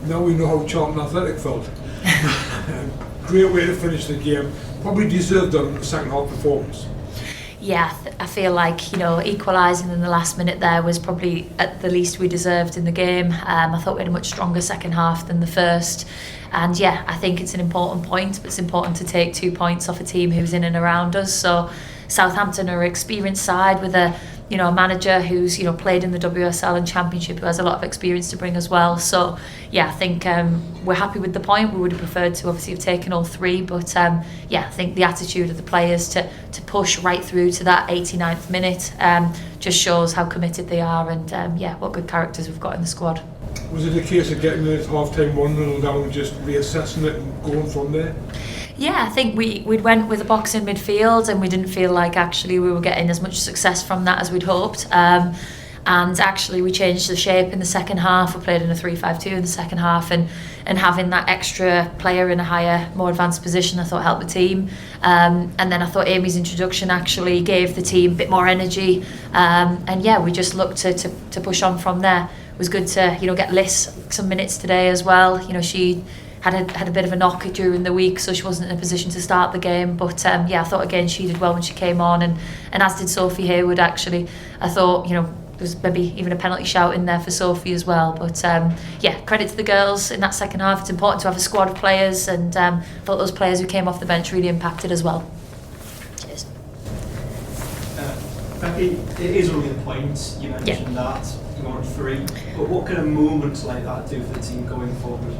Now we know how Charlton Athletic felt. Great way to finish the game. Probably deserved on the second half performance. Yeah, I feel like, you know, equalising in the last minute there was probably at the least we deserved in the game. I thought we had a much stronger second half than the first. And yeah, I think it's an important point, but it's important to take 2 points off a team who's in and around us. So Southampton are an experienced side with a manager who's, played in the WSL and Championship, who has a lot of experience to bring as well. So yeah, I think we're happy with the point. We would have preferred to obviously have taken all 3, but yeah, I think the attitude of the players to push right through to that 89th minute just shows how committed they are, and yeah, what good characters we've got in the squad. Was it a case of getting the half-time 1-0 down and just reassessing it and going from there? Yeah, I think we'd went with a box in midfield, and we didn't feel like actually we were getting as much success from that as we'd hoped. And actually we changed the shape in the second half. We played in a 3-5-2 in the second half, and having that extra player in a higher, more advanced position, I thought helped the team. And then I thought Amy's introduction actually gave the team a bit more energy. And yeah, we just looked to push on from there. It was good to get Liz some minutes today as well. She had a bit of a knock during the week, so she wasn't in a position to start the game. But yeah, I thought again she did well when she came on, and as did Sophie Hayward actually. I thought there was maybe even a penalty shout in there for Sophie as well. But yeah, credit to the girls in that second half. It's important to have a squad of players, and I thought those players who came off the bench really impacted as well. Cheers. Becky, it is only the points, you mentioned that, you want 3, but what can a moment like that do for the team going forward?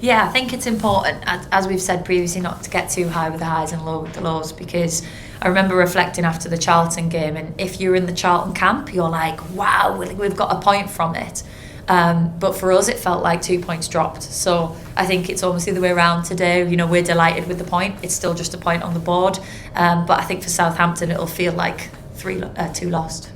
Yeah, I think it's important, as we've said previously, not to get too high with the highs and low with the lows, because I remember reflecting after the Charlton game, and if you're in the Charlton camp, you're like, wow, we've got a point from it. But for us, it felt like 2 points dropped. So I think it's almost the other way around today. We're delighted with the point. It's still just a point on the board. But I think for Southampton, it'll feel like 2 lost.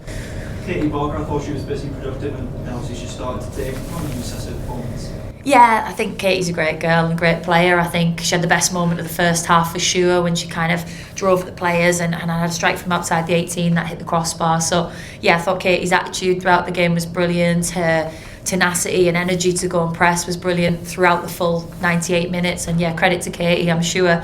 Katy Barker, I thought she was busy, productive, and obviously she started to take excessive performance. Yeah, I think Katie's a great girl and a great player. I think she had the best moment of the first half for sure, when she kind of drove the players and had a strike from outside the 18 that hit the crossbar. So yeah, I thought Katie's attitude throughout the game was brilliant. Her tenacity and energy to go and press was brilliant throughout the full 98 minutes. And yeah, credit to Katie. I'm sure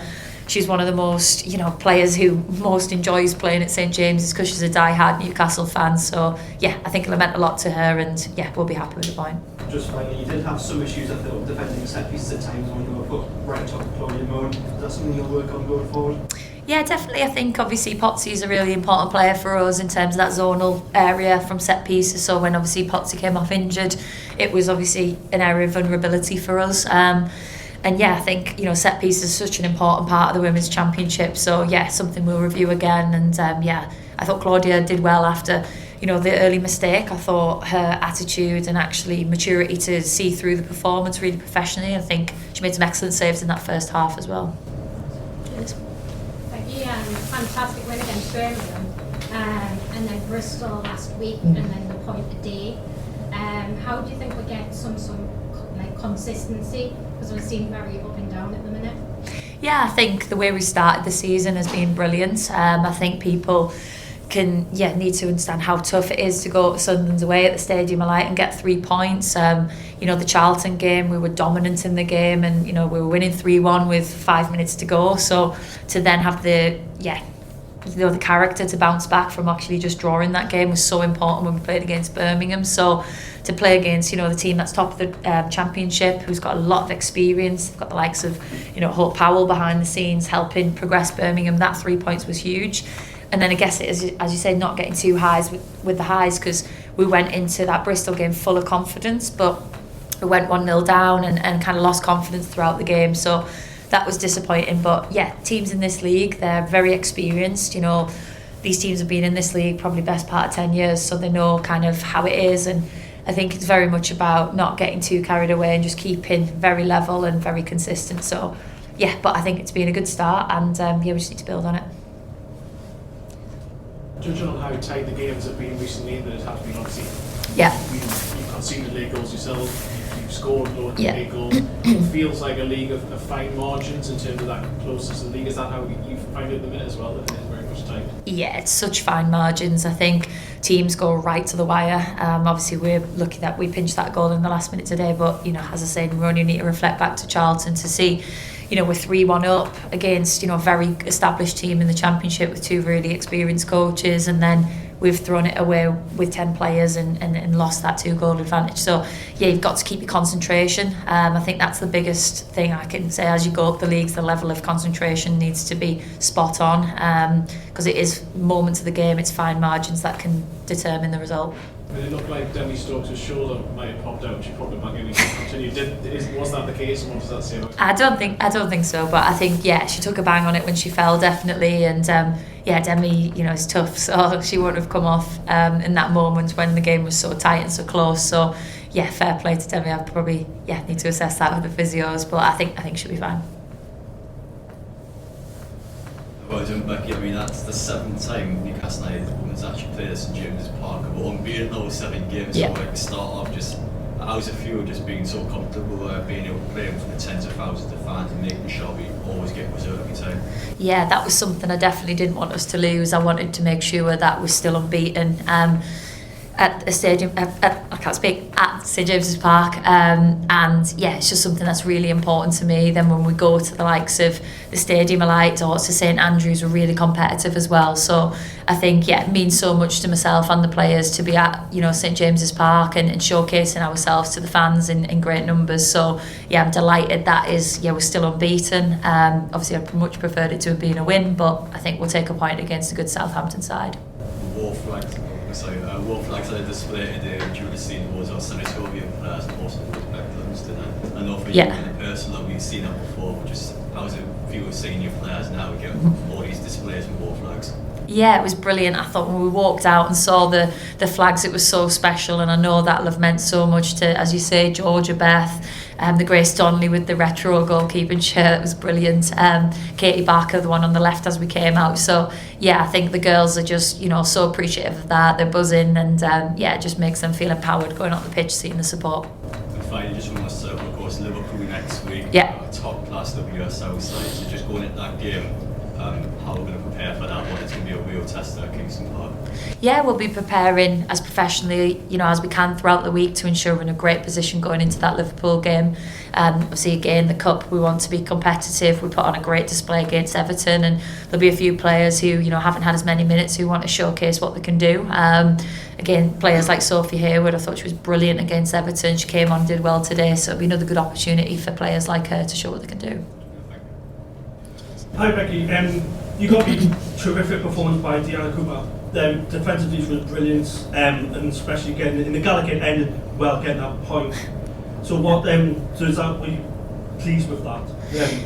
she's one of the most, players who most enjoys playing at St James's, because she's a die-hard Newcastle fan. So yeah, I think it meant a lot to her, and yeah, we'll be happy with the point. Just finally, you did have some issues, I thought, defending set pieces at times when you were put right on top of Claudia Moan. Is that something you'll work on going forward? Yeah, definitely. I think obviously Potsy is a really important player for us in terms of that zonal area from set pieces. So when obviously Potsy came off injured, it was obviously an area of vulnerability for us. And yeah, I think set pieces is such an important part of the Women's Championship. So yeah, something we'll review again. And yeah, I thought Claudia did well after the early mistake. I thought her attitude and actually maturity to see through the performance really professionally. I think she made some excellent saves in that first half as well. Cheers. Becky, fantastic win against Birmingham, and then Bristol last week, and then the point today. How do you think we get some like consistency, because we seem very up and down at the minute? Yeah, I think the way we started the season has been brilliant. I think people need to understand how tough it is to go to Sunderland's away at the Stadium of Light and get 3 points. The Charlton game, we were dominant in the game, and we were winning 3-1 with 5 minutes to go. So to then have the character to bounce back from actually just drawing that game was so important when we played against Birmingham. So to play against the team that's top of the Championship, who's got a lot of experience, they've got the likes of Hope Powell behind the scenes helping progress Birmingham. That 3 points was huge. And then I guess it is, as you say, not getting too highs with the highs, because we went into that Bristol game full of confidence, but we went 1-0 down and kind of lost confidence throughout the game. So that was disappointing. But yeah, teams in this league, they're very experienced. These teams have been in this league probably best part of 10 years, so they know kind of how it is. And I think it's very much about not getting too carried away and just keeping very level and very consistent. So yeah, but I think it's been a good start, and we just need to build on it. Judging on how tight the games have been recently, that it has been obviously. Yeah. You've conceded late goals yourself. You've scored loads of late goals. Yeah. It feels like a league of fine margins in terms of that closest to the league. Is that how you find it at the minute as well? That it is very much time? Yeah, it's such fine margins. I think teams go right to the wire. Obviously, we're lucky that we pinched that goal in the last minute today. But, as I said, we only need to reflect back to Charlton to see, we're 3-1 up against, a very established team in the Championship with 2 really experienced coaches. And then we've thrown it away with 10 players and lost that 2-goal advantage. So, yeah, you've got to keep your concentration. I think that's the biggest thing I can say. As you go up the leagues, the level of concentration needs to be spot on, because it is moments of the game, it's fine margins that can determine the result. It looked like Demi Stokes' shoulder might have popped out and she popped it back in and continued. Was that the case, and what does that say about it? I don't think so, but I think, she took a bang on it when she fell, definitely. And Demi, is tough, so she wouldn't have come off in that moment when the game was so tight and so close. So fair play to Demi. I probably need to assess that with the physios, but I think she'll be fine. Well done, Becky. I mean, that's the 7th time Newcastle United Women's actually played at St James's Park. We're unbeaten those 7 games. Yeah. So, to start off, just how's it feel just being so comfortable being able to play with the tens of thousands of fans and making sure we always get result every time? Yeah, that was something I definitely didn't want us to lose. I wanted to make sure that we're still unbeaten. At a stadium, at St James's Park, and it's just something that's really important to me. Then when we go to the likes of the Stadium of Light or to St Andrews, we're really competitive as well. So I think it means so much to myself and the players to be at St James's Park and showcasing ourselves to the fans in great numbers. So I'm delighted that we're still unbeaten. Obviously I'd much preferred it to have been a win, but I think we'll take a point against a good Southampton side. War flags are displayed today during the scene was our Senegal-European players and also with Beth Thon. I know for you in the person that we've seen that before, but just how's it feel seeing your players now we get all these displays and war flags? Yeah, it was brilliant. I thought when we walked out and saw the flags, it was so special, and I know that'll have meant so much to, as you say, Georgia, Beth, the Grace Donnelly with the retro goalkeeping shirt, it was brilliant. Katy Barker, the one on the left as we came out. So I think the girls are just so appreciative of that. They're buzzing, and it just makes them feel empowered going on the pitch, seeing the support. And finally, just want to say, of course, Liverpool next week. Top class WSL side. So just going into that game. How we're going to prepare for that one. It's going to be a real test at Kingston Park. We'll be preparing as professionally as we can throughout the week to ensure we're in a great position going into that Liverpool game. Obviously again, the Cup, we want to be competitive. We put on a great display against Everton, and there'll be a few players who haven't had as many minutes who want to showcase what they can do. Again, players like Sophie Hayward, I thought she was brilliant against Everton. She came on and did well today, so it'll be another good opportunity for players like her to show what they can do. Hi Becky, you got a terrific performance by Deanna Cooper. Defensively she was brilliant, and especially getting in the Gallowgate End, getting that point. So were you pleased with that,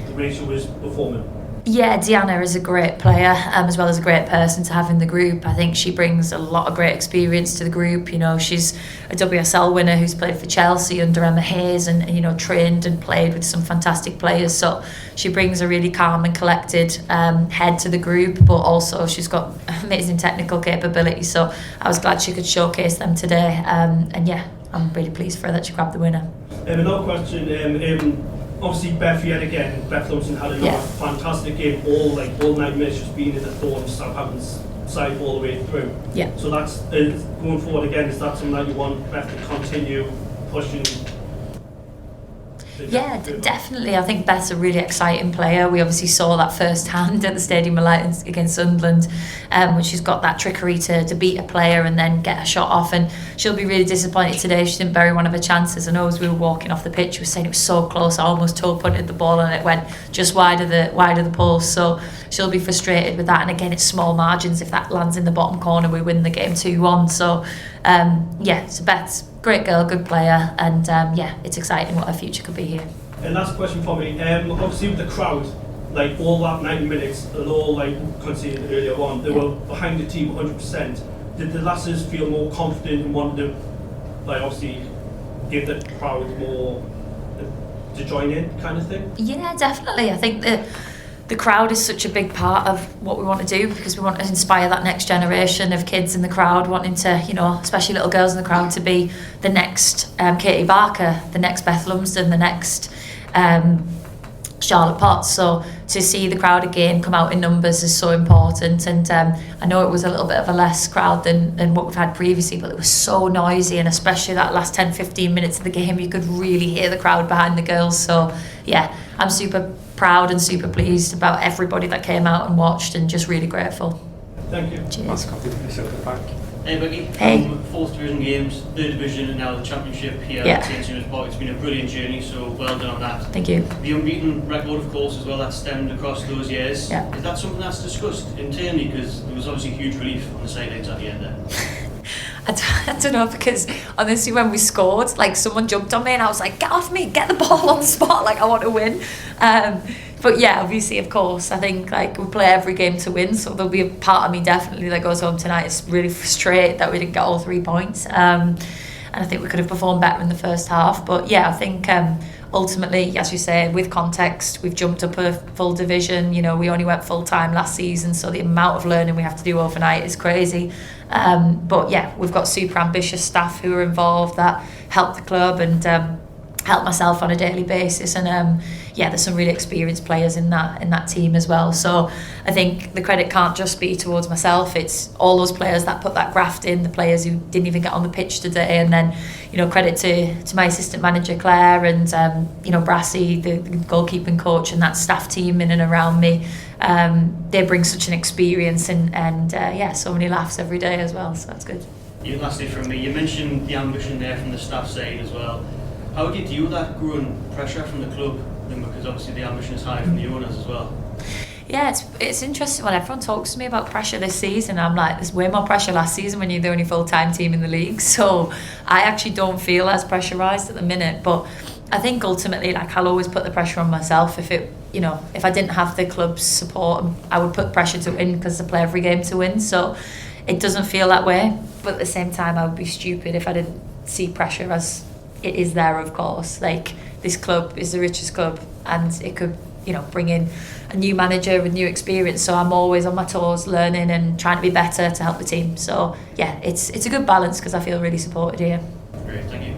the way she was performing? Deanna is a great player, as well as a great person to have in the group. I think she brings a lot of great experience to the group. She's a WSL winner who's played for Chelsea under Emma Hayes and trained and played with some fantastic players. So she brings a really calm and collected head to the group, but also she's got amazing technical capability. So I was glad she could showcase them today. I'm really pleased for her that she grabbed the winner. Another question. Obviously, Beth Thon had another fantastic game, all 9 minutes just being in the Thorns, Southampton's side all the way through. So that's going forward again. Is that something that you want Beth to continue pushing? Definitely. I think Beth's a really exciting player. We obviously saw that firsthand at the Stadium of Light against Sunderland, when she's got that trickery to beat a player and then get a shot off. And she'll be really disappointed today. She didn't bury one of her chances. I know as we were walking off the pitch, she was saying it was so close. I almost toe punted the ball and it went just wide of the post. So she'll be frustrated with that. And again, it's small margins. If that lands in the bottom corner, we win the game 2-1. So so Beth's great girl, good player, and it's exciting what her future could be here. And last question for me. Obviously with the crowd, all that 90 minutes, and all conceded earlier on, they were behind the team 100%. Did the lasses feel more confident and wanted to, obviously, give the crowd more to join in, kind of thing? Yeah, definitely. I think the crowd is such a big part of what we want to do, because we want to inspire that next generation of kids in the crowd, wanting to, especially little girls in the crowd, to be the next Katy Barker, the next Beth Lumsden, the next Charlotte Potts. So to see the crowd again come out in numbers is so important. And I know it was a little bit of a less crowd than what we've had previously, but it was so noisy, and especially that last 10-15 minutes of the game, you could really hear the crowd behind the girls. So yeah, I'm super proud and super pleased about everybody that came out and watched, and just really grateful. Thank you. Cheers. Hey Becky, Hey. Fourth division games, third division, and now the championship here Yeah. at St Maximin Park. It's been a brilliant journey, so well done on that. Thank you. The unbeaten record, of course, as well, that stemmed across those years. Yeah. Is that something that's discussed internally? Because there was obviously huge relief on the sidelines at the end there. I don't know, because honestly when we scored, like someone jumped on me and I was like, get off me, get the ball on the spot, like I want to win. But yeah, obviously, of course, I think like we play every game to win, so there'll be a part of me definitely that goes home tonight is really frustrated that we didn't get all 3 points. And I think we could have performed better in the first half. But yeah, I think ultimately, as you say, with context, we've jumped up a full division. You know, we only went full time last season, so the amount of learning we have to do overnight is crazy. But yeah, we've got super ambitious staff who are involved that help the club and help myself on a daily basis. And yeah, there's some really experienced players in that team as well. So I think the credit can't just be towards myself. It's all those players that put that graft in, the players who didn't even get on the pitch today, and then, you know, credit to my assistant manager Claire and you know, Brassy, the goalkeeping coach, and that staff team in and around me. They bring such an experience and yeah, so many laughs every day as well. So that's good. Yeah, lastly from me, you mentioned the ambition there from the staff side as well. How do you deal with that growing pressure from the club? Because obviously the ambition is high from the owners as well. Yeah, it's interesting when everyone talks to me about pressure this season. I'm like, there's way more pressure last season when you're the only full-time team in the league. So I actually don't feel as pressurised at the minute. But I think ultimately, like, I'll always put the pressure on myself. If I didn't have the club's support, I would put pressure to win because I play every game to win. So it doesn't feel that way. But at the same time, I would be stupid if I didn't see pressure as it is there, of course. Like, this club is the richest club, and it could, you know, bring in a new manager with new experience. So I'm always on my toes, learning and trying to be better to help the team. So yeah, it's a good balance because I feel really supported here. Great, thank you.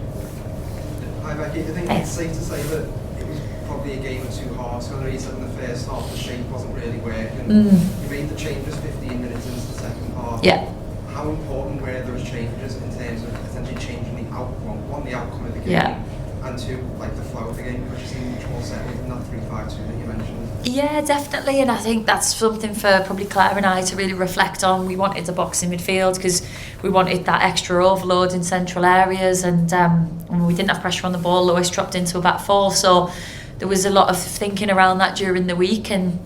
Hi Becky, I think it's safe to say that it was probably a game of two halves. So I know you said in the first half the shape wasn't really working. You made the changes 15 minutes into the second half. Yeah. How important were those changes in terms of essentially changing the outcome of the game, and two, like the flow of the game, which seemed much more settled than that 3-5-2 that you mentioned? Yeah, definitely, and I think that's something for probably Claire and I to really reflect on. We wanted to box in midfield because we wanted that extra overload in central areas, and when we didn't have pressure on the ball, Lois dropped into a back four. So there was a lot of thinking around that during the week, and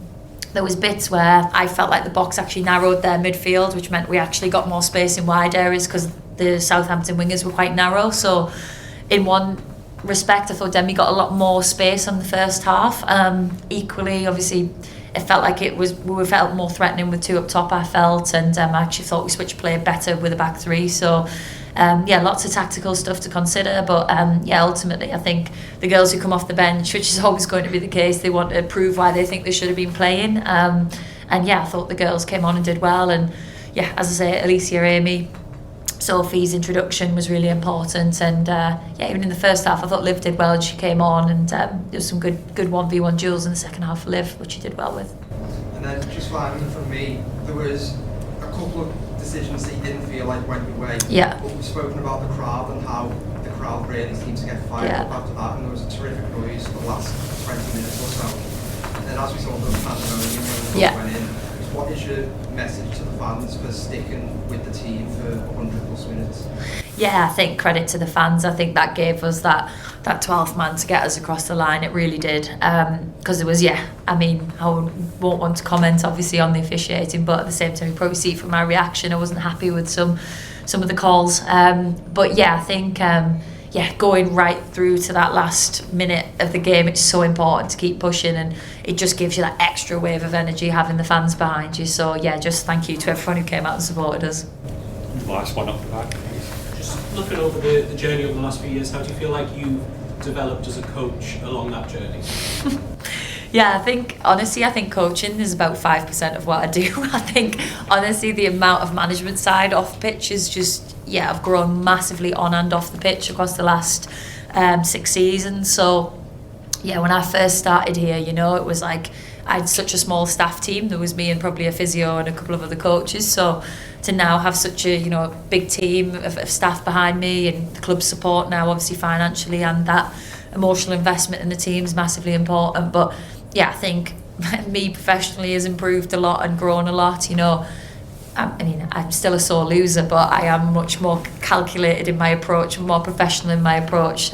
there was bits where I felt like the box actually narrowed their midfield, which meant we actually got more space in wide areas because the Southampton wingers were quite narrow. So in one respect, I thought Demi got a lot more space on the first half. Equally, obviously, it felt like we felt more threatening with two up top, I felt, and I actually thought we switched play better with a back three. So yeah, lots of tactical stuff to consider, but yeah, ultimately I think the girls who come off the bench, which is always going to be the case, they want to prove why they think they should have been playing, and yeah, I thought the girls came on and did well. And yeah, as I say, Alicia, Amy, Sophie's introduction was really important, and yeah, even in the first half I thought Liv did well and she came on, and there was some good 1v1 duels in the second half for Liv, which she did well with. And then just finally from me, there was a couple of decisions that you didn't feel like went your way. Yeah. But we've spoken about the crowd and how the crowd really seemed to get fired up after that, and there was a terrific noise for the last 20 minutes or so. And then as we saw those pandemonium when the goal went in, what is your message to the fans for sticking with the team for 100 plus minutes? Yeah, I think credit to the fans. I think that gave us that 12th man to get us across the line. It really did. Because it was, yeah, I mean, I won't want to comment obviously on the officiating, but at the same time you probably see from my reaction I wasn't happy with some of the calls. But yeah, I think going right through to that last minute of the game, it's so important to keep pushing, and it just gives you that extra wave of energy having the fans behind you. So yeah, just thank you to everyone who came out and supported us. Last one up the back. Just looking over the journey over the last few years, how do you feel like you've developed as a coach along that journey? Yeah, I think coaching is about 5% of what I do. I think honestly the amount of management side off pitch is just, yeah, I've grown massively on and off the pitch across the last 6 seasons. So yeah, when I first started here, you know, it was like I had such a small staff team. There was me and probably a physio and a couple of other coaches. So to now have such a, you know, big team of staff behind me and the club's support now, obviously financially, and that emotional investment in the team is massively important. But yeah, I think me professionally has improved a lot and grown a lot. You know, I mean, I'm still a sore loser, but I am much more calculated in my approach and more professional in my approach.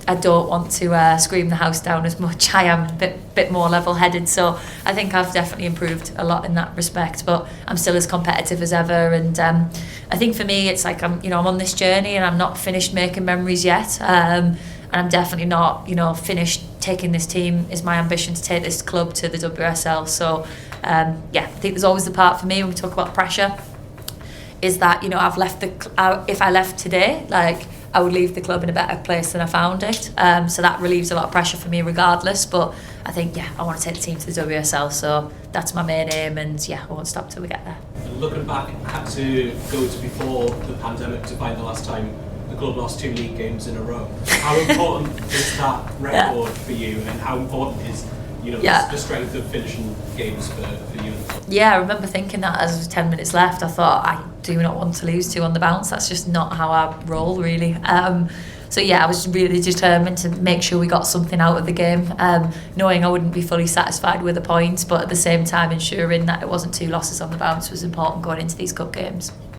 I don't want to scream the house down as much. I am a bit more level-headed, so I think I've definitely improved a lot in that respect. But I'm still as competitive as ever, and I think for me, it's like I'm on this journey, and I'm not finished making memories yet. And I'm definitely not, finished taking this team. Is my ambition to take this club to the WSL. So yeah, I think there's always the part for me when we talk about pressure. Is that I've left if I left today, like, I would leave the club in a better place than I found it. So that relieves a lot of pressure for me regardless. But I think, I want to take the team to the WSL. So that's my main aim, and I won't stop till we get there. Looking back, had to go to before the pandemic to find the last time the club lost 2 league games in a row. How important is that record for you, and how important is the strength of finishing games for you? Yeah, I remember thinking that as there was 10 minutes left. I thought, I do not want to lose 2 on the bounce. That's just not how I roll, really. So I was really determined to make sure we got something out of the game, knowing I wouldn't be fully satisfied with the points, but at the same time ensuring that it wasn't 2 losses on the bounce was important going into these cup games.